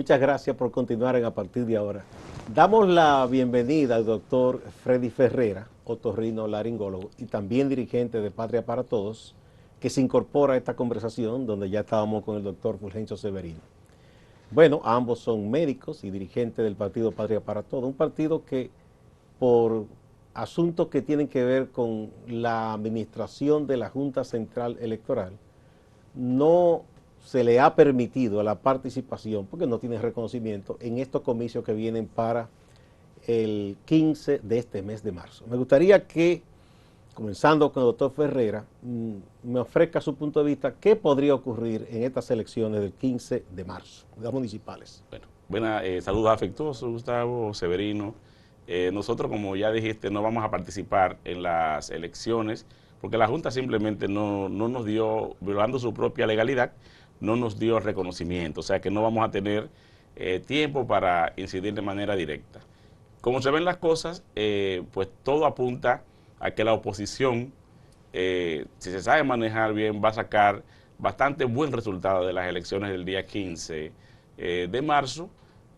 muchas gracias por continuar a partir de ahora. Damos la bienvenida al doctor Freddy Ferrera, otorrinolaringólogo y también dirigente de Patria para Todos, que se incorpora a esta conversación donde ya estábamos con el doctor Fulgencio Severino. Bueno, ambos son médicos y dirigentes del partido Patria para Todos, un partido que por asuntos que tienen que ver con la administración de la Junta Central Electoral no se le ha permitido la participación, porque no tiene reconocimiento, en estos comicios que vienen para el 15 de este mes de marzo. Me gustaría que, comenzando con el doctor Ferrera, me ofrezca su punto de vista, ¿qué podría ocurrir en estas elecciones del 15 de marzo, las municipales? Bueno, saludos afectuosos, Gustavo, Severino. Nosotros, como ya dijiste, no vamos a participar en las elecciones, porque la Junta simplemente no nos dio, violando su propia legalidad, no nos dio reconocimiento, o sea que no vamos a tener tiempo para incidir de manera directa. Como se ven las cosas, pues todo apunta a que la oposición, si se sabe manejar bien, va a sacar bastante buen resultado de las elecciones del día 15 de marzo.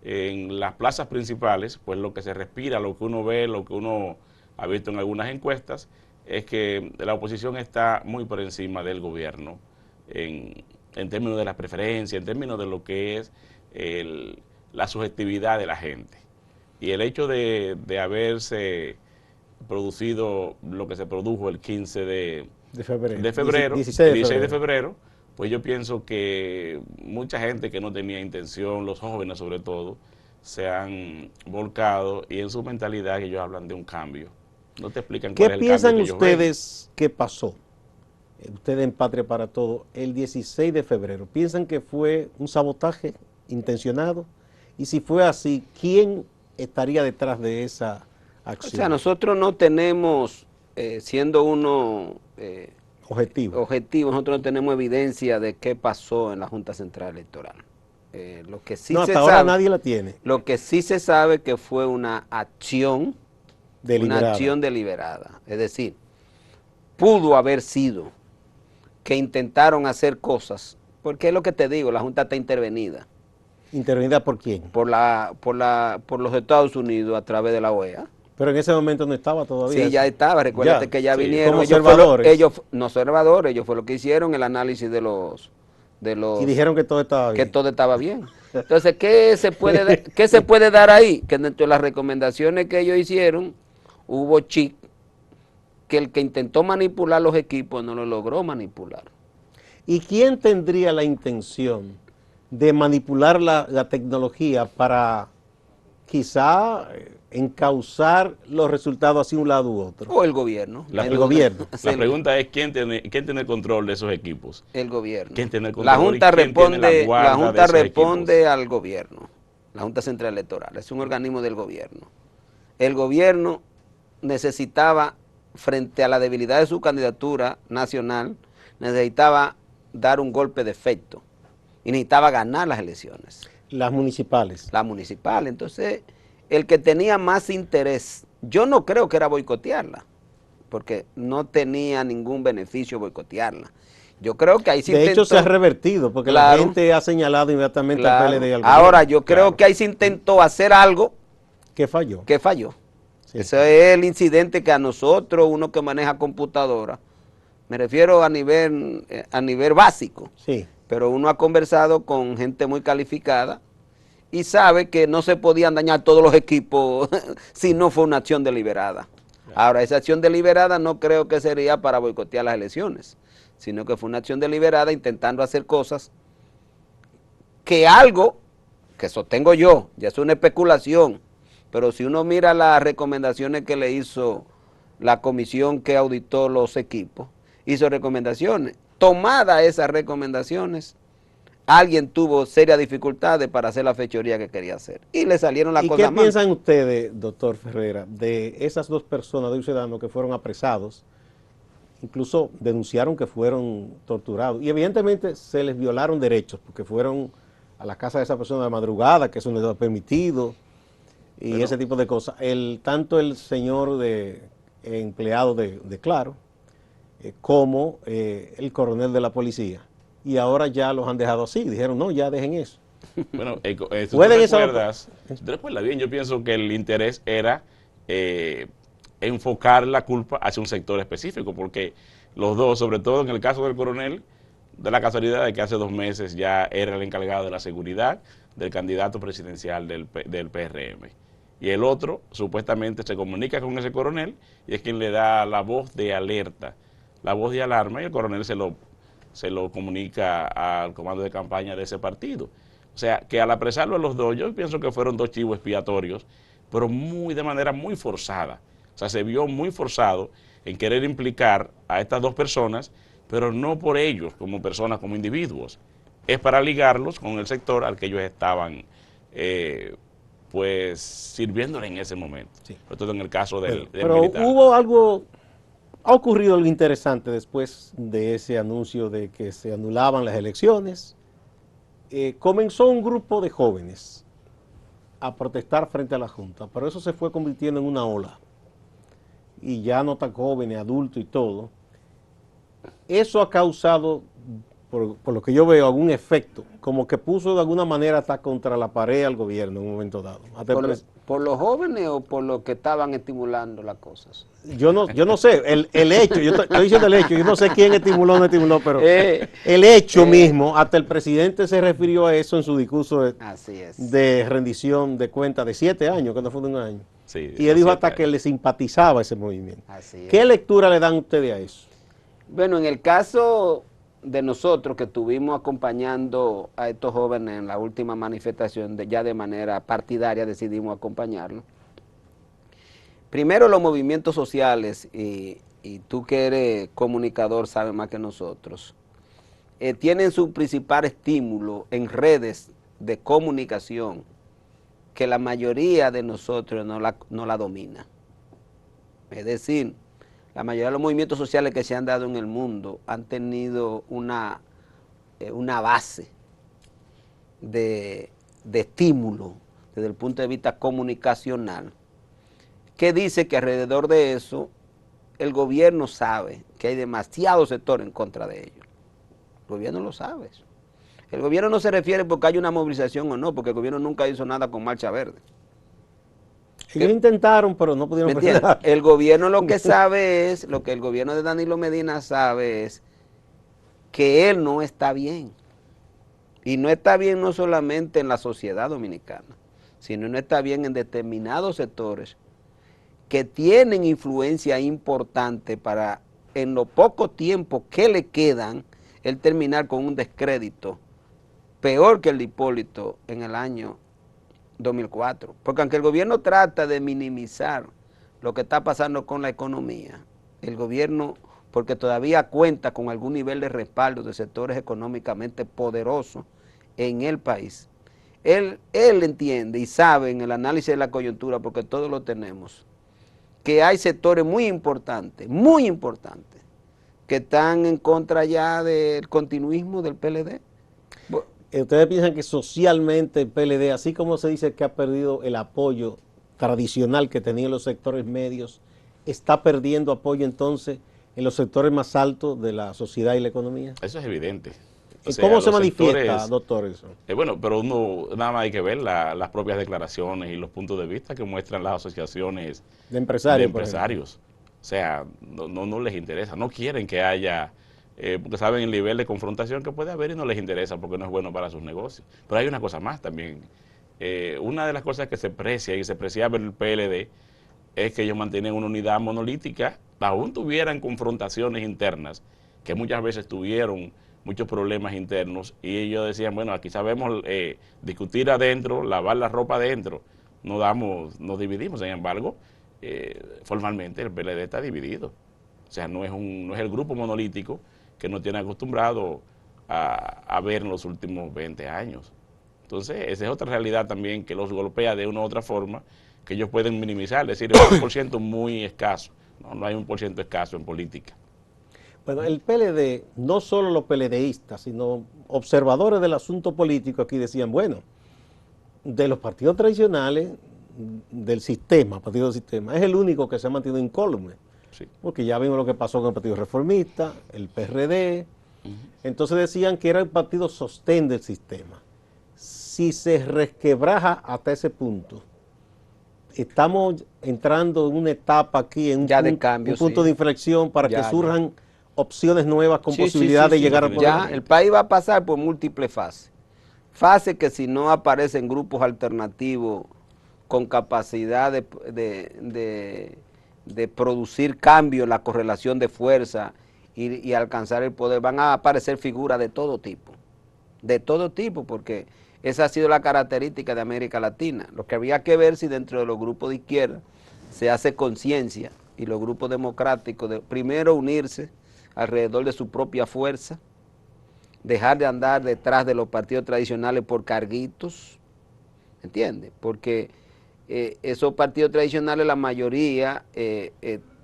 En las plazas principales, pues lo que se respira, lo que uno ve, lo que uno ha visto en algunas encuestas, es que la oposición está muy por encima del gobierno en términos de las preferencias, en términos de lo que es la subjetividad de la gente. Y el hecho de haberse producido lo que se produjo el 15 de febrero, 16 de febrero, pues yo pienso que mucha gente que no tenía intención, los jóvenes sobre todo, se han volcado y en su mentalidad ellos hablan de un cambio. No te explican cuál es el cambio. ¿Qué piensan ustedes que pasó? Ustedes en Patria para Todos, el 16 de febrero, ¿piensan que fue un sabotaje intencionado? Y si fue así, ¿quién estaría detrás de esa acción? O sea, nosotros no tenemos, siendo uno objetivo, nosotros no tenemos evidencia de qué pasó en la Junta Central Electoral. Lo que sí hasta ahora nadie la tiene. Lo que sí se sabe que fue una acción deliberada. Es decir, pudo haber sido que intentaron hacer cosas, porque es lo que te digo, la Junta está intervenida. ¿Intervenida por quién? Por los Estados Unidos a través de la OEA. Pero en ese momento no estaba todavía. Sí, ya estaba, recuérdate que ya vinieron. Como observadores. Ellos fue lo que hicieron el análisis de los... Y dijeron que todo estaba bien. Que todo estaba bien. Entonces, ¿qué se puede dar ahí? Que dentro de las recomendaciones que ellos hicieron, hubo chic, que el que intentó manipular los equipos no lo logró manipular. ¿Y quién tendría la intención de manipular la tecnología para quizá encauzar los resultados hacia un lado u otro? O el gobierno. El gobierno. La pregunta es ¿quién tiene el control de esos equipos? El gobierno. ¿Quién tiene el control? La Junta responde al equipos? gobierno. La Junta Central Electoral es un organismo del gobierno. El gobierno necesitaba, frente a la debilidad de su candidatura nacional, necesitaba dar un golpe de efecto y necesitaba ganar las elecciones. Las municipales. Las municipales. Entonces, el que tenía más interés, yo no creo que era boicotearla, porque no tenía ningún beneficio boicotearla. Yo creo que ahí se intentó. De hecho, se ha revertido, porque la gente ha señalado inmediatamente al PLD y al gobierno. Ahora, yo creo que ahí se intentó hacer algo que falló. Sí. Ese es el incidente que a nosotros, uno que maneja computadora, me refiero a nivel básico, sí. Pero uno ha conversado con gente muy calificada y sabe que no se podían dañar todos los equipos si no fue una acción deliberada. Ahora, esa acción deliberada no creo que sería para boicotear las elecciones, sino que fue una acción deliberada intentando hacer cosas que algo, que sostengo yo, ya es una especulación, pero si uno mira las recomendaciones que le hizo la comisión que auditó los equipos, hizo recomendaciones. Tomadas esas recomendaciones, alguien tuvo serias dificultades para hacer la fechoría que quería hacer. Y le salieron las cosas mal. ¿Y qué piensan ustedes, doctor Ferrera, de esas dos personas, de un ciudadano que fueron apresados, incluso denunciaron que fueron torturados? Y evidentemente se les violaron derechos, porque fueron a la casa de esa persona de madrugada, que eso no estaba permitido, y ese tipo de cosas. Tanto el señor empleado de Claro, como el coronel de la policía. Y ahora ya los han dejado así. Dijeron, no, ya dejen eso. Bueno, si tú ¿Pueden recuerdas, si tú recuerdas bien, yo pienso que el interés era enfocar la culpa hacia un sector específico, porque los dos, sobre todo en el caso del coronel, de la casualidad de que hace 2 meses ya era el encargado de la seguridad del candidato presidencial del PRM. Y el otro supuestamente se comunica con ese coronel y es quien le da la voz de alerta, la voz de alarma, y el coronel se lo comunica al comando de campaña de ese partido. O sea, que al apresarlo a los dos, yo pienso que fueron 2 chivos expiatorios, pero de manera muy forzada. O sea, se vio muy forzado en querer implicar a estas 2 personas, pero no por ellos como personas, como individuos. Es para ligarlos con el sector al que ellos estaban pues sirviéndole en ese momento. Sí. Sobre todo en el caso del militar. Hubo algo, ha ocurrido algo interesante después de ese anuncio de que se anulaban las elecciones. Comenzó un grupo de jóvenes a protestar frente a la Junta, pero eso se fue convirtiendo en una ola. Y ya no tan jóvenes, adultos y todo. Eso ha causado, por lo que yo veo, algún efecto, como que puso de alguna manera hasta contra la pared al gobierno en un momento dado. ¿Por los jóvenes o por los que estaban estimulando las cosas? Yo no sé, el hecho, yo estoy diciendo el hecho, yo no sé quién estimuló o no estimuló, pero el hecho mismo, hasta el presidente se refirió a eso en su discurso de rendición de cuentas de 7 años, que no fue de 1 año. Sí, y él dijo hasta que le simpatizaba ese movimiento. ¿Qué lectura le dan ustedes a eso? Bueno, en el caso de nosotros que estuvimos acompañando a estos jóvenes en la última manifestación, ya de manera partidaria decidimos acompañarlos. Primero los movimientos sociales, y tú que eres comunicador sabes más que nosotros, tienen su principal estímulo en redes de comunicación que la mayoría de nosotros no la domina. Es decir, la mayoría de los movimientos sociales que se han dado en el mundo han tenido una base de estímulo desde el punto de vista comunicacional, que dice que alrededor de eso el gobierno sabe que hay demasiados sectores en contra de ellos. El gobierno lo sabe. El gobierno no se refiere porque hay una movilización o no, porque el gobierno nunca hizo nada con Marcha Verde. Ellos intentaron, pero no pudieron presentar. El gobierno lo que sabe es, lo que el gobierno de Danilo Medina sabe es que él no está bien. Y no está bien no solamente en la sociedad dominicana, sino no está bien en determinados sectores que tienen influencia importante para, en lo poco tiempo que le quedan, él terminar con un descrédito peor que el de Hipólito en el año 2004, porque aunque el gobierno trata de minimizar lo que está pasando con la economía, el gobierno, porque todavía cuenta con algún nivel de respaldo de sectores económicamente poderosos en el país, él entiende y sabe en el análisis de la coyuntura, porque todos lo tenemos, que hay sectores muy importantes, que están en contra ya del continuismo del PLD. ¿Ustedes piensan que socialmente el PLD, así como se dice que ha perdido el apoyo tradicional que tenía en los sectores medios, está perdiendo apoyo entonces en los sectores más altos de la sociedad y la economía? Eso es evidente. ¿Cómo se manifiesta, doctor, eso? Bueno, pero uno nada más hay que ver las propias declaraciones y los puntos de vista que muestran las asociaciones de empresarios. O sea, no les interesa, no quieren que haya... porque saben el nivel de confrontación que puede haber y no les interesa porque no es bueno para sus negocios. Pero hay una cosa más también. Una de las cosas que se precia y se preciaba el PLD es que ellos mantienen una unidad monolítica, aún tuvieran confrontaciones internas, que muchas veces tuvieron muchos problemas internos, y ellos decían, bueno, aquí sabemos discutir adentro, lavar la ropa adentro, nos dividimos. Sin embargo, formalmente el PLD está dividido. O sea, no es el grupo monolítico que nos tiene acostumbrado a ver en los últimos 20 años. Entonces, esa es otra realidad también que los golpea de una u otra forma, que ellos pueden minimizar, es decir, es un % muy escaso. No hay un % escaso en política. Bueno, el PLD, no solo los PLDistas, sino observadores del asunto político aquí decían, bueno, de los partidos tradicionales, del sistema, es el único que se ha mantenido incólume. Sí. Porque ya vimos lo que pasó con el Partido Reformista, el PRD. Entonces decían que era el partido sostén del sistema. si se resquebraja hasta ese punto, estamos entrando en una etapa aquí, en Ya de cambio, un punto sí. de inflexión para Ya, que surjan opciones nuevas con posibilidad de llegar al poder. Ya el país va a pasar por múltiples fases. Fases que si no aparecen grupos alternativos con capacidad de producir cambio en la correlación de fuerza y alcanzar el poder, van a aparecer figuras de todo tipo, porque esa ha sido la característica de América Latina. Lo que había que ver si dentro de los grupos de izquierda se hace conciencia y los grupos democráticos de primero unirse alrededor de su propia fuerza, dejar de andar detrás de los partidos tradicionales por carguitos, ¿entiendes? Porque esos partidos tradicionales, la mayoría,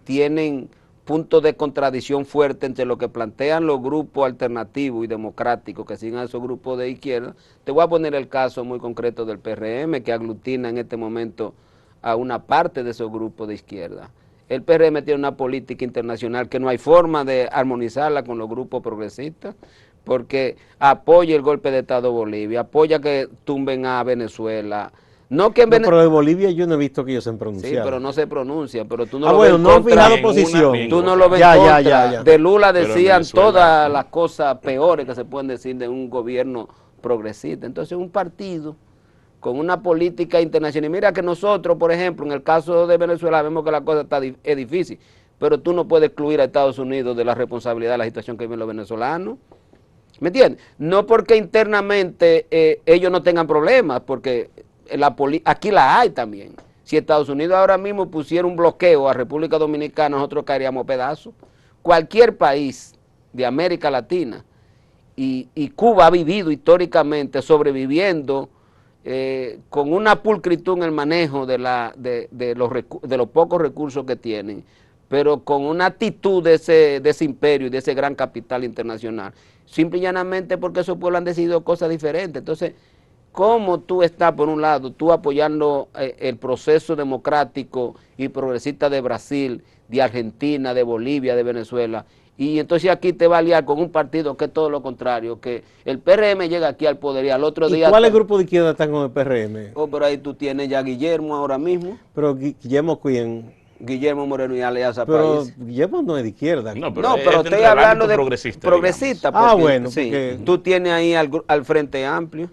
tienen puntos de contradicción fuerte entre lo que plantean los grupos alternativos y democráticos que siguen a esos grupos de izquierda. Te voy a poner el caso muy concreto del PRM, que aglutina en este momento a una parte de esos grupos de izquierda. El PRM tiene una política internacional que no hay forma de armonizarla con los grupos progresistas, porque apoya el golpe de Estado de Bolivia, apoya que tumben a Venezuela. No que en pero de Bolivia yo no he visto que ellos se han pronunciado. Sí, pero no se pronuncia, pero tú no lo bueno, ves no han contra, fijado posición. tú no lo ves Ya, contra. ya. De Lula Pero en decían Venezuela, todas las cosas peores que se pueden decir de un gobierno progresista. Entonces un partido con una política internacional. Y mira que nosotros, por ejemplo, en el caso de Venezuela vemos que la cosa es difícil, pero tú no puedes excluir a Estados Unidos de la responsabilidad de la situación que viven los venezolanos. ¿Me entiendes? No porque internamente ellos no tengan problemas, porque aquí la hay también. Si Estados Unidos ahora mismo pusiera un bloqueo a República Dominicana, nosotros caeríamos pedazos. Cualquier país de América Latina, y Cuba ha vivido históricamente sobreviviendo con una pulcritud en el manejo de los pocos recursos que tienen, pero con una actitud de ese imperio y de ese gran capital internacional, simple y llanamente porque esos pueblos han decidido cosas diferentes. Entonces, ¿cómo tú estás, por un lado, tú apoyando el proceso democrático y progresista de Brasil, de Argentina, de Bolivia, de Venezuela, y entonces aquí te va a liar con un partido que es todo lo contrario, que el PRM llega aquí al poder y al otro día... ¿Y cuáles grupos de izquierda están con el PRM? Oh, pero ahí tú tienes ya a Guillermo ahora mismo. Pero Guillermo, ¿quién? Guillermo Moreno y Alianza Pero País. Guillermo no es de izquierda. No, Pero es estoy dentro del hablando ámbito de progresista, porque, bueno, sí, porque... tú tienes ahí al Frente Amplio.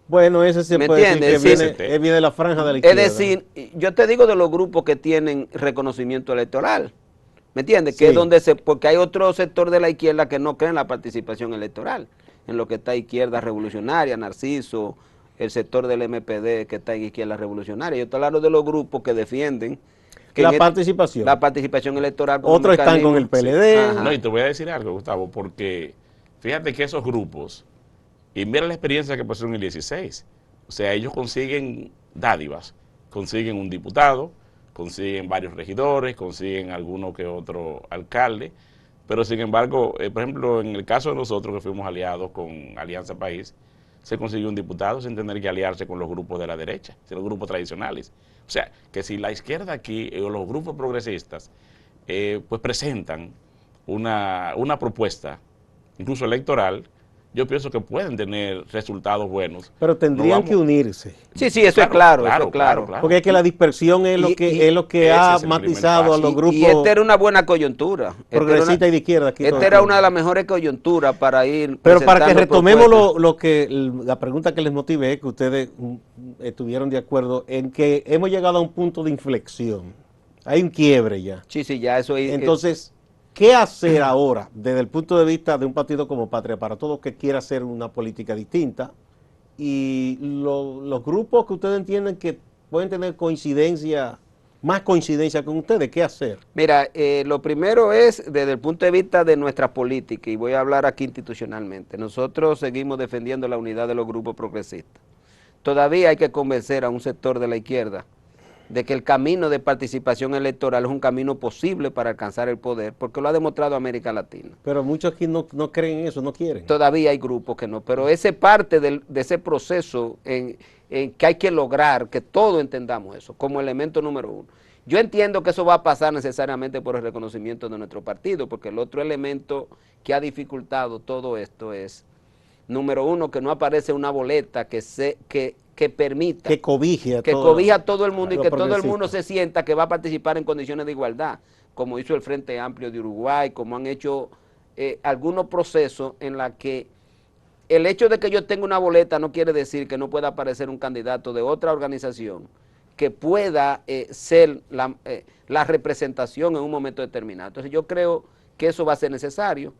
Bueno, ese se ¿Me puede decir que entiendes? viene de la franja de la Es izquierda. decir, yo te digo de los grupos que tienen reconocimiento electoral. ¿Me entiendes? Que Sí. es donde porque hay otro sector de la izquierda que no cree en la participación electoral, en lo que está Izquierda Revolucionaria, Narciso, el sector del MPD que está en Izquierda Revolucionaria. Yo estoy hablando de los grupos que defienden que La participación. La participación electoral. Como Otros están con el PLD. Ajá. No, y te voy a decir algo, Gustavo, porque fíjate que esos grupos, y mira la experiencia que pasó en el 16, o sea, ellos consiguen dádivas, consiguen un diputado, consiguen varios regidores, consiguen alguno que otro alcalde, pero sin embargo, por ejemplo, en el caso de nosotros que fuimos aliados con Alianza País, se consiguió un diputado sin tener que aliarse con los grupos de la derecha, los grupos tradicionales. O sea, que si la izquierda aquí o los grupos progresistas pues presentan una propuesta, incluso electoral, yo pienso que pueden tener resultados buenos. Pero tendrían que unirse. Sí, eso es claro, eso es claro. Porque es que la dispersión es lo que ha matizado a los grupos. Y esta era una buena coyuntura. Progresista y de izquierda. Aquí esta era una de las mejores coyunturas para ir. Pero para que retomemos la pregunta que les motive es que ustedes estuvieron de acuerdo en que hemos llegado a un punto de inflexión. Hay un quiebre ya. Sí, ya eso es. Entonces, ¿qué hacer ahora desde el punto de vista de un partido como Patria para Todos que quiera hacer una política distinta? Y los grupos que ustedes entienden que pueden tener más coincidencia con ustedes, ¿qué hacer? Mira, lo primero es desde el punto de vista de nuestra política, y voy a hablar aquí institucionalmente. Nosotros seguimos defendiendo la unidad de los grupos progresistas. Todavía hay que convencer a un sector de la izquierda de que el camino de participación electoral es un camino posible para alcanzar el poder, porque lo ha demostrado América Latina. Pero muchos aquí no creen eso, no quieren. Todavía hay grupos que no, pero ese parte de ese proceso en que hay que lograr que todos entendamos eso como elemento número uno. Yo entiendo que eso va a pasar necesariamente por el reconocimiento de nuestro partido, porque el otro elemento que ha dificultado todo esto es Número uno, que no aparece una boleta que permita, que cobije a que todo, cobija a todo el mundo y los que todo el mundo progresistas. se sienta que va a participar en condiciones de igualdad, como hizo el Frente Amplio de Uruguay, como han hecho algunos procesos en la que el hecho de que yo tenga una boleta no quiere decir que no pueda aparecer un candidato de otra organización que pueda ser la representación en un momento determinado. Entonces yo creo que eso va a ser necesario.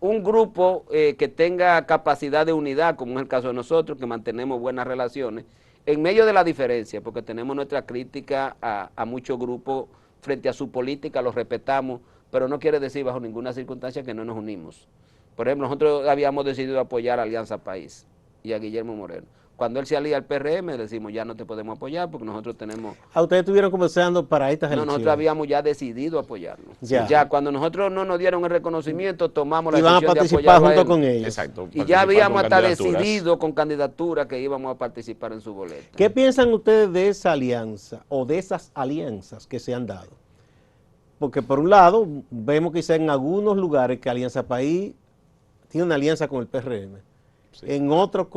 Un grupo que tenga capacidad de unidad, como es el caso de nosotros, que mantenemos buenas relaciones, en medio de la diferencia, porque tenemos nuestra crítica a muchos grupos frente a su política, los respetamos, pero no quiere decir bajo ninguna circunstancia que no nos unimos. Por ejemplo, nosotros habíamos decidido apoyar a Alianza País y a Guillermo Moreno. Cuando él se alía al PRM, le decimos, ya no te podemos apoyar porque nosotros tenemos... ¿A ustedes estuvieron conversando para estas No, elecciones? nosotros habíamos ya decidido apoyarlo. Ya Cuando nosotros no nos dieron el reconocimiento, tomamos la Y van a decisión de participar apoyarlo a junto él. con ellos. Exacto. Y ya participar habíamos con hasta candidaturas. decidido con candidatura que íbamos a participar en su boleta. ¿Qué piensan ustedes de esa alianza o de esas alianzas que se han dado? Porque por un lado, vemos quizá en algunos lugares que Alianza País tiene una alianza con el PRM. Sí. En otros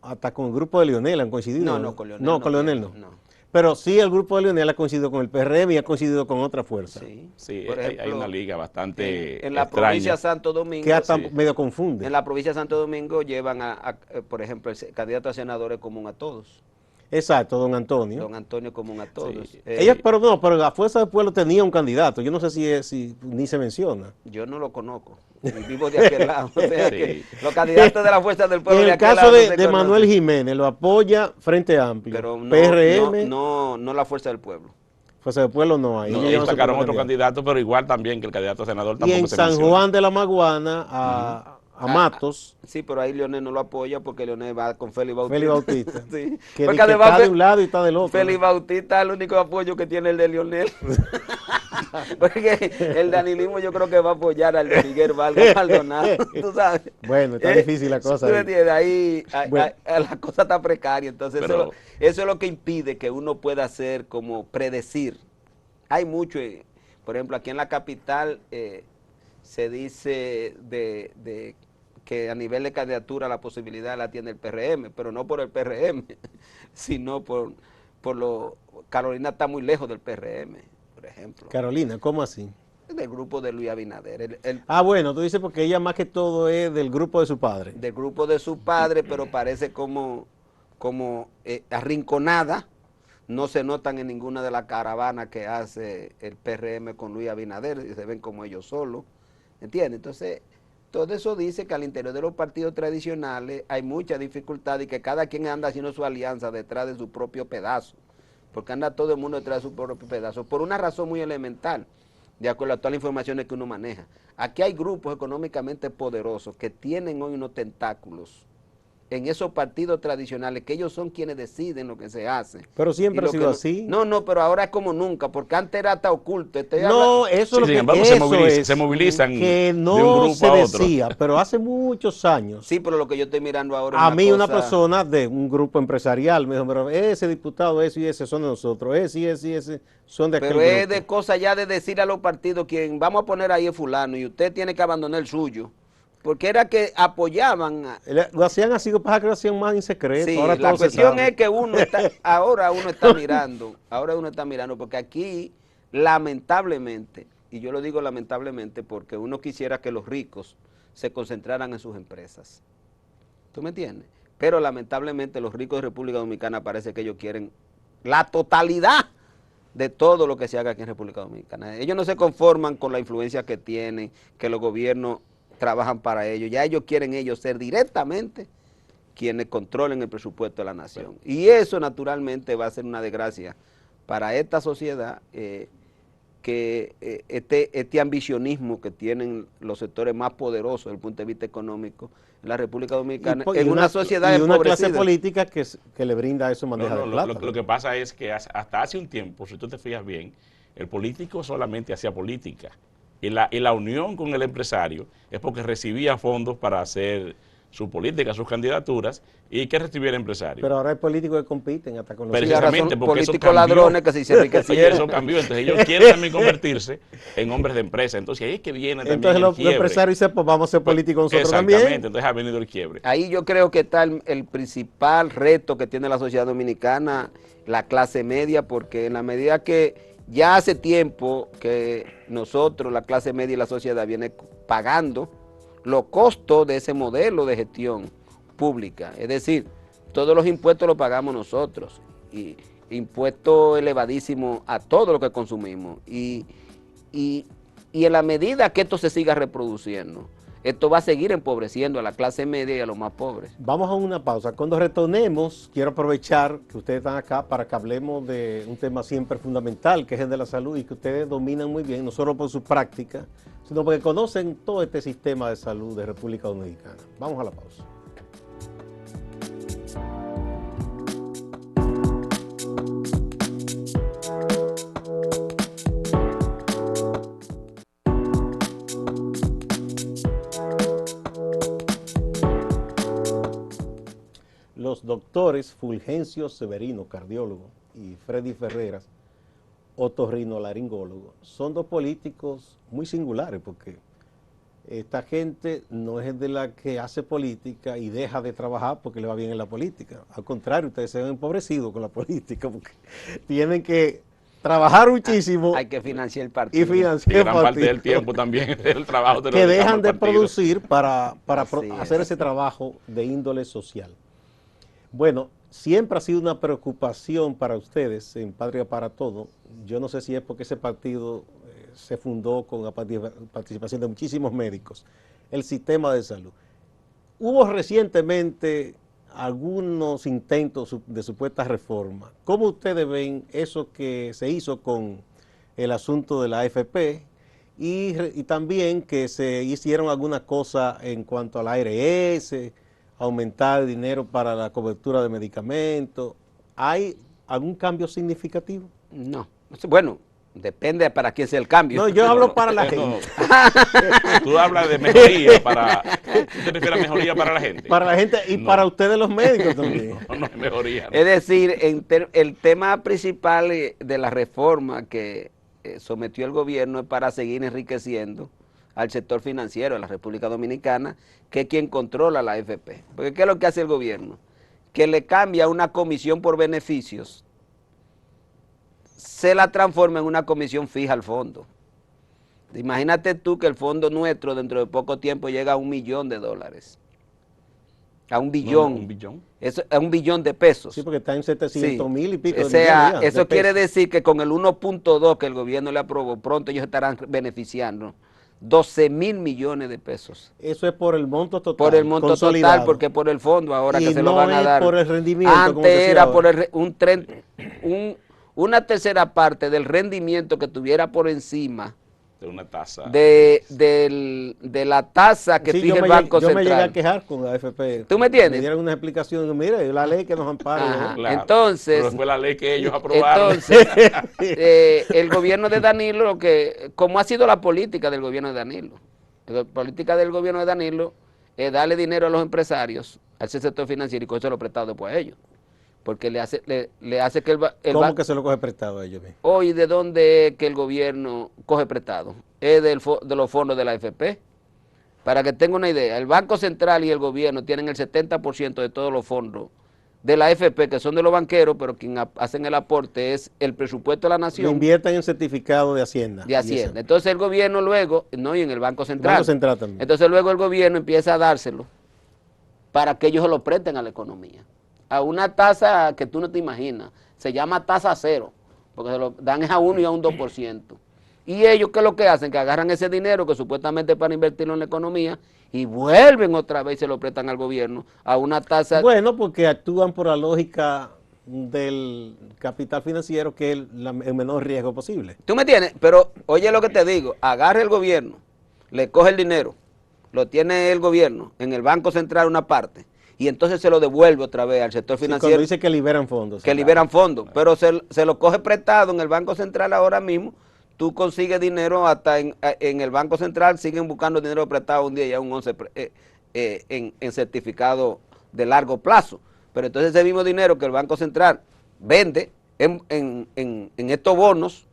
hasta con el grupo de Leonel han coincidido. No, con Leonel No, con Leonel no. no. Pero sí el grupo de Leonel ha coincidido con el PRM y ha coincidido con otra fuerza. Sí. Sí, Por hay ejemplo, una liga bastante en la extraña. provincia de Santo Domingo, Que hasta Sí. medio confunde. en la provincia de Santo Domingo llevan por ejemplo, el candidato a senador es común a todos. Exacto, don Antonio. Don Antonio común a todos. Sí. Pero la Fuerza del Pueblo tenía un candidato. Yo no sé si ni se menciona. Yo no lo conozco. Y vivo de aquel lado. O sea Sí. que los candidatos de la Fuerza del Pueblo En de el aquel caso lado no se de Manuel conocen. Jiménez, lo apoya Frente Amplio. Pero no, PRM, no la Fuerza del Pueblo. Fuerza del Pueblo no hay. No, Ellos ellos llevan su sacaron propio otro candidato, pero igual también que el candidato a senador Y tampoco en se San menciona. Juan de la Maguana, a Matos, Sí, pero ahí Leonel no lo apoya porque Leonel va con Félix Bautista. Félix Bautista, Sí. que, Porque que además está de un lado y está del otro. Félix ¿no? Bautista es el único apoyo que tiene el de Leonel. Porque el danilismo yo creo que va a apoyar al de Miguel Vargas Maldonado, tú sabes. Bueno, está difícil la cosa ¿Tú ahí. entiendes? Ahí Bueno. la cosa está precaria, entonces Pero- eso es lo que impide que uno pueda hacer como predecir. Hay mucho, por ejemplo, aquí en la capital se dice de que a nivel de candidatura la posibilidad la tiene el PRM, pero no por el PRM, sino por Carolina está muy lejos del PRM, por ejemplo, Carolina, ¿cómo así? del grupo de Luis Abinader, Bueno, tú dices porque ella más que todo es del grupo de su padre. del grupo de su padre, pero parece como arrinconada. No se notan en ninguna de las caravanas que hace el PRM con Luis Abinader, y se ven como ellos solos, ¿entiendes? Entonces, todo eso dice que al interior de los partidos tradicionales hay mucha dificultad y que cada quien anda haciendo su alianza detrás de su propio pedazo, porque anda todo el mundo detrás de su propio pedazo, por una razón muy elemental, de acuerdo a todas las informaciones que uno maneja. Aquí hay grupos económicamente poderosos que tienen hoy unos tentáculos en esos partidos tradicionales, que ellos son quienes deciden lo que se hace. Pero Y siempre lo ha que sido no- así. No, pero ahora es como nunca, porque antes era hasta oculto. No, eso Sí, es lo sin que embargo, se movilizan que de un no grupo se a otro. decía, pero hace muchos años. Sí, pero lo que yo estoy mirando ahora es A mí una cosa- persona de un grupo empresarial me dijo, pero ese diputado, ese y ese son de nosotros, ese y ese y ese son de aquel Pero es grupo. de cosa ya de decir a los partidos, quien vamos a poner ahí es fulano, y usted tiene que abandonar el suyo. Porque era que apoyaban... Lo hacían así, que pasa que lo hacían más en secreto. Sí, ahora la todo se cuestión sabe. es que ahora uno está mirando, porque aquí, lamentablemente, y yo lo digo lamentablemente porque uno quisiera que los ricos se concentraran en sus empresas. ¿Tú me entiendes? Pero lamentablemente los ricos de República Dominicana parece que ellos quieren la totalidad de todo lo que se haga aquí en República Dominicana. Ellos no se conforman con la influencia que tienen, que los gobiernos trabajan para ellos. Ya ellos quieren ser directamente quienes controlen el presupuesto de la nación. Y eso naturalmente va a ser una desgracia para esta sociedad, que este ambicionismo que tienen los sectores más poderosos desde el punto de vista económico en la República Dominicana, en una sociedad y una clase empobrecida. política que le brinda eso bandeja de plata. Lo que pasa es que hasta hace un tiempo, si tú te fijas bien, el político solamente hacía política. Y la unión con el empresario es porque recibía fondos para hacer su política, sus candidaturas, y que recibiera empresarios. Pero ahora hay políticos que compiten hasta con los... Sí, ahora son Precisamente porque eso políticos cambió. ladrones que si se Oye, enriquecieron. eso cambió, entonces ellos quieren también convertirse en hombres de empresa, entonces ahí es que viene también Entonces el los quiebre. empresarios dicen, pues vamos a ser políticos nosotros Exactamente, también. entonces ha venido el quiebre. Ahí yo creo que está el principal reto que tiene la sociedad dominicana, la clase media, porque en la medida que ya hace tiempo que nosotros, la clase media y la sociedad, viene pagando los costos de ese modelo de gestión pública. Es decir, todos los impuestos los pagamos nosotros, y impuestos elevadísimos a todo lo que consumimos. Y en la medida que esto se siga reproduciendo, esto va a seguir empobreciendo a la clase media y a los más pobres. Vamos a una pausa. Cuando retornemos, quiero aprovechar que ustedes están acá para que hablemos de un tema siempre fundamental, que es el de la salud, y que ustedes dominan muy bien, no solo por su práctica, sino porque conocen todo este sistema de salud de República Dominicana. Vamos a la pausa. Los doctores Fulgencio Severino, cardiólogo, y Freddy Ferreras, otorrinolaringólogo, son dos políticos muy singulares, porque esta gente no es de la que hace política y deja de trabajar porque le va bien en la política. Al contrario, ustedes se ven empobrecidos con la política porque tienen que trabajar muchísimo. Hay que financiar el partido. Y financiar Y el gran parte partido. del tiempo también es el trabajo de los Que que dejan de al partido. producir para Así hacer es. ese trabajo de índole social. Bueno, siempre ha sido una preocupación para ustedes en Patria para Todo. Yo no sé si es porque ese partido se fundó con la participación de muchísimos médicos, el sistema de salud. Hubo recientemente algunos intentos de supuesta reforma. ¿Cómo ustedes ven eso que se hizo con el asunto de la AFP y también que se hicieron algunas cosas en cuanto al ARS, aumentar el dinero para la cobertura de medicamentos? ¿Hay algún cambio significativo? No. Bueno, depende para quién sea el cambio. No, yo hablo para la No, gente. tú hablas de mejoría para... ¿Tú te refieres a mejoría para la gente? Para la gente y No. para ustedes los médicos también. No, no es mejoría. Es decir, el tema principal de la reforma que sometió el gobierno es para seguir enriqueciendo al sector financiero de la República Dominicana, que es quien controla la AFP. Porque ¿qué es lo que hace el gobierno? Que le cambia una comisión por beneficios, se la transforma en una comisión fija al fondo. Imagínate tú que el fondo nuestro dentro de poco tiempo llega a $1 millón. A 1 billón. No, ¿un billón? Eso, a 1 billón de pesos. Sí, porque está en 700,000 y pico O de sea, millones ya, eso de quiere pesos. decir que con el 1.2 que el gobierno le aprobó, pronto ellos estarán beneficiando 12,000 millones de pesos. Eso es por el monto total. Por el monto consolidado. total, porque por el fondo ahora Y que se lo no van a es dar. por el rendimiento, como se Antes hacía era ahora. por una tercera parte del rendimiento que tuviera por encima De una tasa. de la tasa que Sí, fija yo el me Banco llegué a Central. quejar con la AFP. ¿Tú me entiendes? Me dieron una explicación. Mire, la ley que nos ampara. Ajá. Claro, Entonces, pero fue la ley que ellos aprobaron. Entonces, el gobierno de Danilo, como ha sido la política del gobierno de Danilo, la política del gobierno de Danilo es darle dinero a los empresarios, al sector financiero y cogerse lo prestado después a ellos. Porque le hace que ¿Cómo que se lo coge prestado a ellos mismos? Hoy, ¿de dónde es que el gobierno coge prestado? Es de los fondos de la AFP. Para que tenga una idea, el Banco Central y el gobierno tienen el 70% de todos los fondos de la AFP, que son de los banqueros, pero quien hacen el aporte es el presupuesto de la Lo nación. invierten en certificado de Hacienda. De Hacienda. Entonces el gobierno luego, no, y en el Banco El Central. Banco Central también. Entonces luego el gobierno empieza a dárselo para que ellos se lo presten a la economía. A una tasa que tú no te imaginas. Se llama tasa cero, porque se lo dan es a 1 y a un 2%. Y ellos, ¿qué es lo que hacen? Que agarran ese dinero que supuestamente es para invertirlo en la economía y vuelven otra vez y se lo prestan al gobierno a una tasa... Bueno, porque actúan por la lógica del capital financiero, que es el menor riesgo posible. ¿Tú me entiendes? Pero oye lo que te digo, agarra el gobierno, le coge el dinero, lo tiene el gobierno en el Banco Central una parte, y entonces se lo devuelve otra vez al sector Sí, financiero. cuando dice que liberan fondos. Que liberan fondos, pero se lo coge prestado en el Banco Central ahora mismo. Tú consigues dinero hasta en el Banco Central, siguen buscando dinero prestado un día ya un 11, en certificado de largo plazo. Pero entonces ese mismo dinero que el Banco Central vende en estos bonos,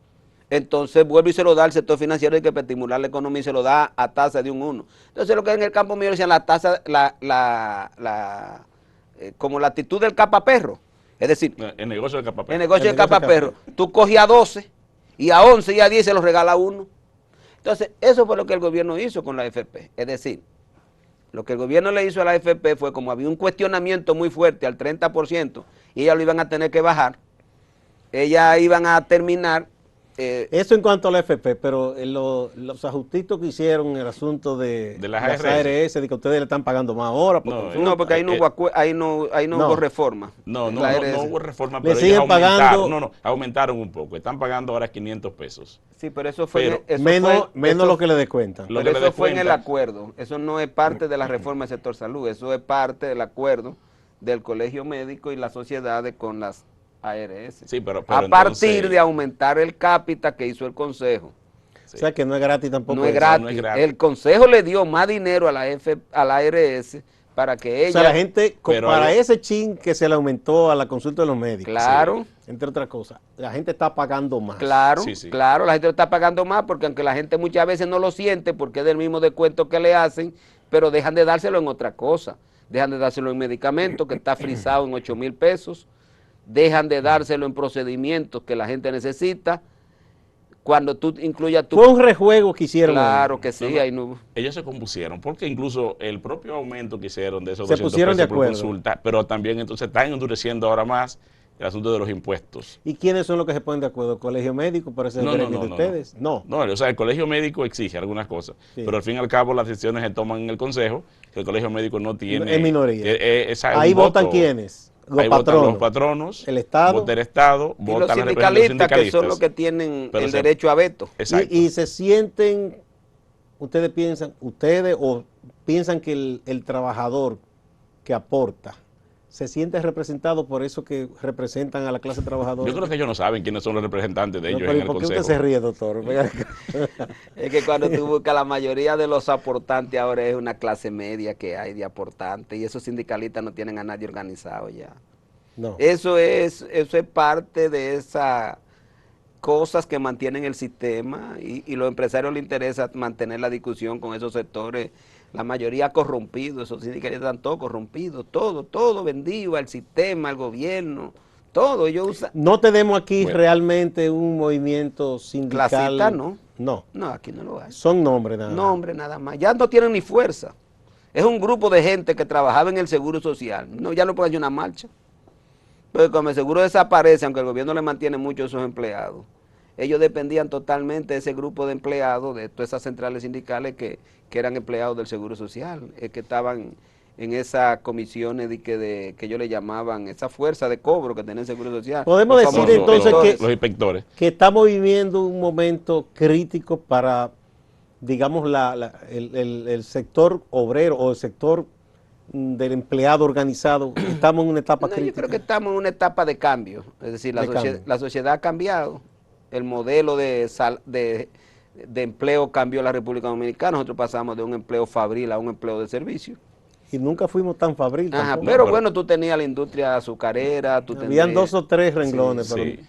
entonces vuelve y se lo da al sector financiero y que para estimular la economía y se lo da a tasa de un 1. Entonces lo que en el campo mío decían la tasa, como la actitud del capaperro. Es decir, El negocio de capaperro. el negocio del capaperro, tú coges a 12 y a 11 y a 10 se los regala uno. Entonces, eso fue lo que el gobierno hizo con la AFP. Es decir, lo que el gobierno le hizo a la AFP fue como había un cuestionamiento muy fuerte al 30% y ellas lo iban a tener que bajar, ellas iban a terminar. Eso en cuanto a la FP, pero los ajustitos que hicieron en el asunto de las las ARS, de que ustedes le están pagando más ahora. No, porque ahí no hubo reforma. No hubo reforma, Le pero siguen ellos aumentaron, pagando. Aumentaron un poco, están pagando ahora 500 pesos. Sí, pero eso fue... Menos lo que le descuentan. Pero eso fue en el acuerdo, eso no es parte de la reforma del sector salud, eso es parte del acuerdo del colegio médico y las sociedades con las ARS. Sí, pero a partir de aumentar el cápita que hizo el Consejo. Sí. O sea que no es gratis tampoco. No es gratis. El Consejo le dio más dinero a la ARS para que ella... O sea, la gente, para ese chin que se le aumentó a la consulta de los médicos. Claro. Sí, entre otras cosas, la gente está pagando más. Claro, claro, la gente lo está pagando más porque aunque la gente muchas veces no lo siente porque es del mismo descuento que le hacen, pero dejan de dárselo en otra cosa. Dejan de dárselo en medicamentos que está frisado en 8,000 pesos. Dejan de dárselo en procedimientos que la gente necesita. Cuando tú incluyas tu... Fue un rejuego que hicieron. Claro que sí. Ellos se compusieron, porque incluso el propio aumento que hicieron de esos se 200 pusieron pesos de acuerdo. por consulta, pero también entonces están endureciendo ahora más el asunto de los impuestos. ¿Y quiénes son los que se ponen de acuerdo? ¿El colegio médico para ese gremio de ustedes? No, o sea, el colegio médico exige algunas cosas, pero al fin y al cabo las decisiones se toman en el consejo, que el colegio médico no tiene... Es minoría. Ahí votan ¿quiénes? Los patronos. Los patronos, el Estado, vota el Estado, y los sindicalistas, que son los que tienen el derecho a veto. Y se sienten, ustedes o piensan que el trabajador que aporta se siente representado por eso que representan a la clase trabajadora. Yo creo que ellos no saben quiénes son los representantes de ellos en el ¿Por qué consejo? usted se ríe, doctor? Es que cuando tú buscas, la mayoría de los aportantes ahora es una clase media que hay de aportantes y esos sindicalistas no tienen a nadie organizado ya. No. Eso es parte de esas cosas que mantienen el sistema y los empresarios les interesa mantener la discusión con esos sectores. La mayoría corrompidos, esos sindicalistas están todos corrompidos, todo vendido al sistema, al gobierno, todo. Ellos usan... No tenemos aquí realmente un movimiento sindical. Clasista, ¿no? No. No, aquí no lo hay. Son nombres nada más. Nombres nada más. Ya no tienen ni fuerza. Es un grupo de gente que trabajaba en el Seguro Social. No, ya no puede hacer una marcha. Pero como el seguro desaparece, aunque el gobierno le mantiene mucho a esos empleados, ellos dependían totalmente de ese grupo de empleados, de todas esas centrales sindicales que eran empleados del Seguro Social, que estaban en esas comisiones que ellos le llamaban, esa fuerza de cobro que tenía el Seguro Social. Podemos decir entonces los inspectores, que estamos viviendo un momento crítico para, digamos, el sector obrero o el sector del empleado organizado. Estamos en una etapa crítica. Yo creo que estamos en una etapa de cambio, es decir, la sociedad ha cambiado. El modelo de empleo cambió en la República Dominicana. Nosotros pasamos de un empleo fabril a un empleo de servicio. Y nunca fuimos tan fabril. Ajá, pero bueno, tú tenías la industria azucarera. Habían 2 o 3 renglones. Sí,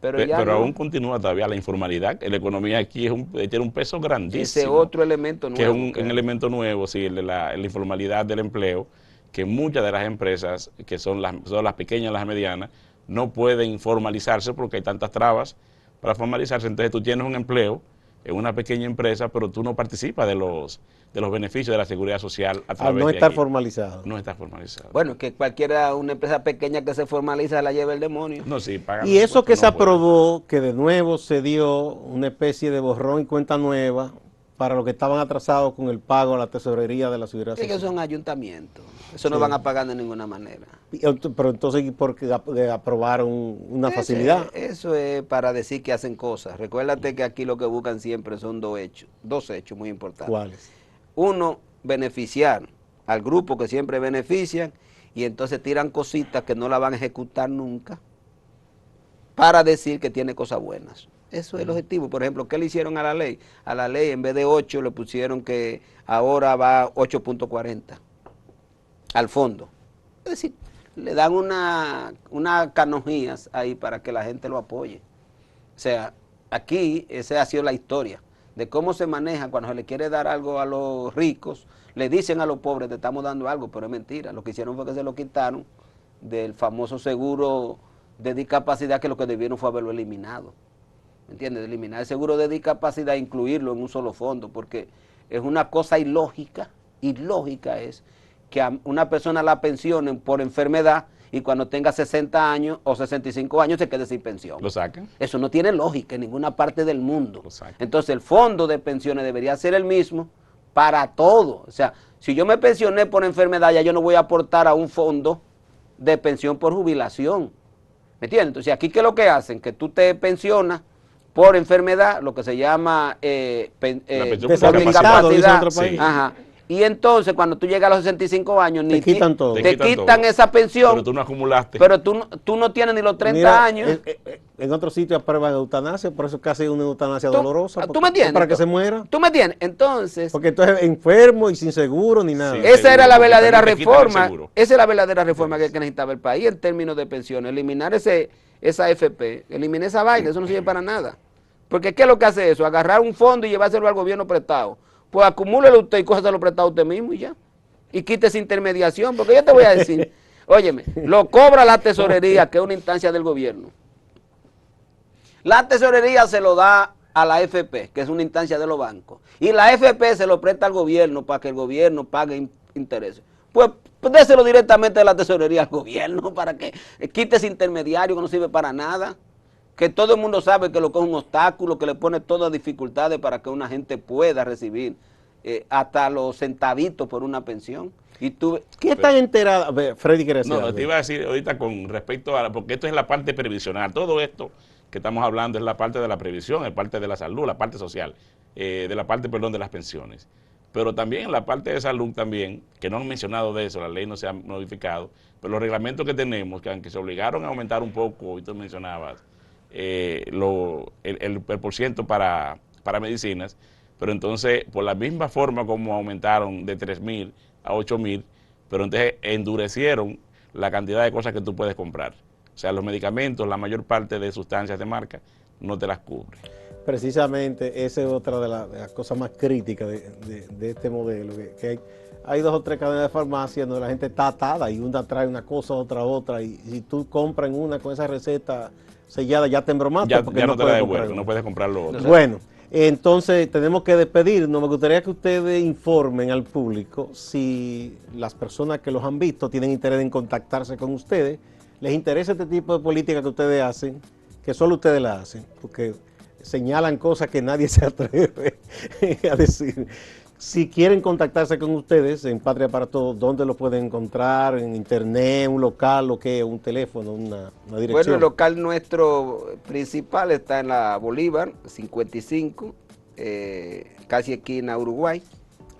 pero aún continúa todavía la informalidad. La economía aquí tiene un peso grandísimo. Ese otro elemento nuevo. Que es un elemento nuevo, sí, la informalidad del empleo, que muchas de las empresas, que son las pequeñas y las medianas, no pueden formalizarse porque hay tantas trabas para formalizarse. Entonces tú tienes un empleo en una pequeña empresa, pero tú no participas de los beneficios de la seguridad social a través no de estar aquí. formalizado. No está formalizado. Bueno, que una empresa pequeña que se formaliza la lleva el demonio. No, sí, pagan y eso que no se aprobó, que de nuevo se dio una especie de borrón y cuenta nueva para los que estaban atrasados con el pago a la tesorería de la seguridad social. Ellos son ayuntamientos, eso no van a pagar de ninguna manera. Pero entonces, ¿por qué aprobaron una facilidad? Eso es para decir que hacen cosas. Recuérdate que aquí lo que buscan siempre son dos hechos muy importantes. ¿Cuáles? Uno, beneficiar al grupo que siempre benefician y entonces tiran cositas que no la van a ejecutar nunca para decir que tiene cosas buenas. Eso es el objetivo. Por ejemplo, ¿qué le hicieron a la ley? A la ley en vez de 8 le pusieron que ahora va 8.40 al fondo. Es decir, le dan una canojías ahí para que la gente lo apoye. O sea, aquí esa ha sido la historia de cómo se maneja cuando se le quiere dar algo a los ricos, le dicen a los pobres, te estamos dando algo, pero es mentira. Lo que hicieron fue que se lo quitaron del famoso seguro de discapacidad, que lo que debieron fue haberlo eliminado. ¿Me entiendes? Eliminar el seguro de discapacidad e incluirlo en un solo fondo, porque es una cosa ilógica es que a una persona la pensionen por enfermedad y cuando tenga 60 años o 65 años se quede sin pensión. ¿Lo sacan? Eso no tiene lógica en ninguna parte del mundo. Lo sacan. Entonces el fondo de pensiones debería ser el mismo para todo. O sea, si yo me pensioné por enfermedad, ya yo no voy a aportar a un fondo de pensión por jubilación. ¿Me entiendes? Entonces aquí, ¿qué es lo que hacen? Que tú te pensionas por enfermedad, lo que se llama deshabilitado, dice en otro país. Sí. Ajá. Y entonces, cuando tú llegas a los 65 años, te quitan todo. Te quitan esa pensión. Pero tú no acumulaste. Pero tú no tienes ni los 30 Mira, años. En otros sitios aprueban eutanasia, por eso casi una eutanasia dolorosa. ¿Tú me entiendes? Para que se muera. ¿Tú me entiendes? Entonces... Porque entonces enfermo y sin seguro ni nada. Sí, esa seguro, era la verdadera te quitan el reforma. seguro. Esa es la verdadera reforma que necesitaba el país en términos de pensiones. Eliminar esa AFP, eliminar esa vaina, eso no sirve para nada. Porque ¿qué es lo que hace eso? Agarrar un fondo y llevárselo al gobierno prestado. Pues acumúlelo usted y cógeselo prestado usted mismo y ya. Y quite esa intermediación, porque yo te voy a decir, óyeme, lo cobra la tesorería, que es una instancia del gobierno. La tesorería se lo da a la AFP, que es una instancia de los bancos. Y la AFP se lo presta al gobierno para que el gobierno pague intereses. Pues déselo directamente de la tesorería al gobierno para que quite ese intermediario que no sirve para nada. Que todo el mundo sabe que lo que es un obstáculo, que le pone todas dificultades para que una gente pueda recibir hasta los centavitos por una pensión. Y tú, ¿qué están enteradas? Freddy quiere decir No, algo. te iba a decir ahorita con respecto a, porque esto es la parte previsional, todo esto que estamos hablando es la parte de la previsión, es parte de la salud, la parte social, de la parte, perdón, de las pensiones. Pero también en la parte de salud también, que no han mencionado de eso, la ley no se ha modificado, pero los reglamentos que tenemos, que aunque se obligaron a aumentar un poco, y tú mencionabas, el porciento para medicinas, pero entonces por la misma forma como aumentaron de 3.000 a 8.000, pero entonces endurecieron la cantidad de cosas que tú puedes comprar. O sea, los medicamentos, la mayor parte de sustancias de marca, no te las cubre. Precisamente esa es otra de las cosas más críticas de este modelo, que hay 2 o 3 cadenas de farmacia donde la gente está atada y una trae una cosa, otra, y si tú compras en una con esa receta sellada, ya te embromaste. Ya porque no te la puedes devuelven, comprar no puedes comprar lo otro. Bueno, entonces tenemos que despedirnos. Me gustaría que ustedes informen al público si las personas que los han visto tienen interés en contactarse con ustedes, les interesa este tipo de política que ustedes hacen, que solo ustedes la hacen, porque señalan cosas que nadie se atreve a decir. Si quieren contactarse con ustedes en Patria para Todos, ¿dónde lo pueden encontrar? ¿En internet, un local, o qué? ¿Un teléfono, una dirección? Bueno, el local nuestro principal está en la Bolívar, 55, casi esquina Uruguay.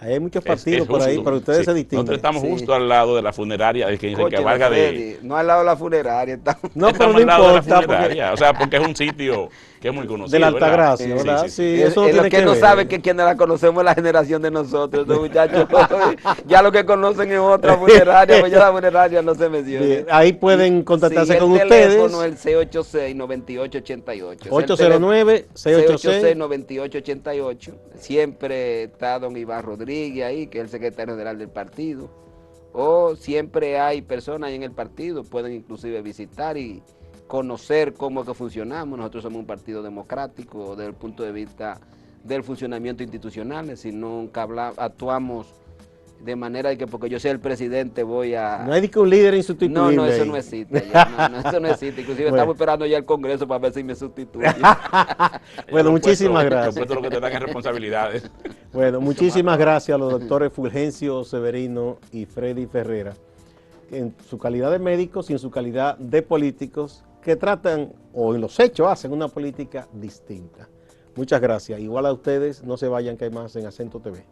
Hay muchos partidos por ahí, pero ustedes se distinguen. Nosotros estamos justo al lado de la funeraria, el que dice que valga de... No al lado de la funeraria, estamos. No, pero Estamos no al lado de la importa, funeraria, o sea, porque es un sitio que es muy conocido, de la ¿verdad? Altagracia, ¿verdad? Sí, sí, Sí, sí. eso Es lo tiene que no ver. sabe que quienes la conocemos es la generación de nosotros, estos muchachos. Ya lo que conocen es otra funeraria, pues ya la funeraria no se menciona. Bien, ahí pueden contactarse Sí, con el ustedes. teléfono es el 686-9888. 809-686. 686-9888. Siempre está don Iván Rodríguez ahí, que es el secretario general del partido. O siempre hay personas ahí en el partido, pueden inclusive visitar y conocer cómo es que funcionamos. Nosotros somos un partido democrático desde el punto de vista del funcionamiento institucional, si nunca actuamos de manera de que porque yo sea el presidente voy a... No hay que un líder insustituible. No, eso ahí. no existe. Ya, eso no existe. Inclusive Bueno. estamos esperando ya el Congreso para ver si me sustituye. Bueno, muchísimas Los gracias. puestos lo que te dan es responsabilidades. Bueno, muchísimas gracias a los doctores Fulgencio Severino y Freddy Ferrera, en su calidad de médicos y en su calidad de políticos, que tratan, o en los hechos hacen una política distinta. Muchas gracias. Igual a ustedes, no se vayan, que hay más en Acento TV.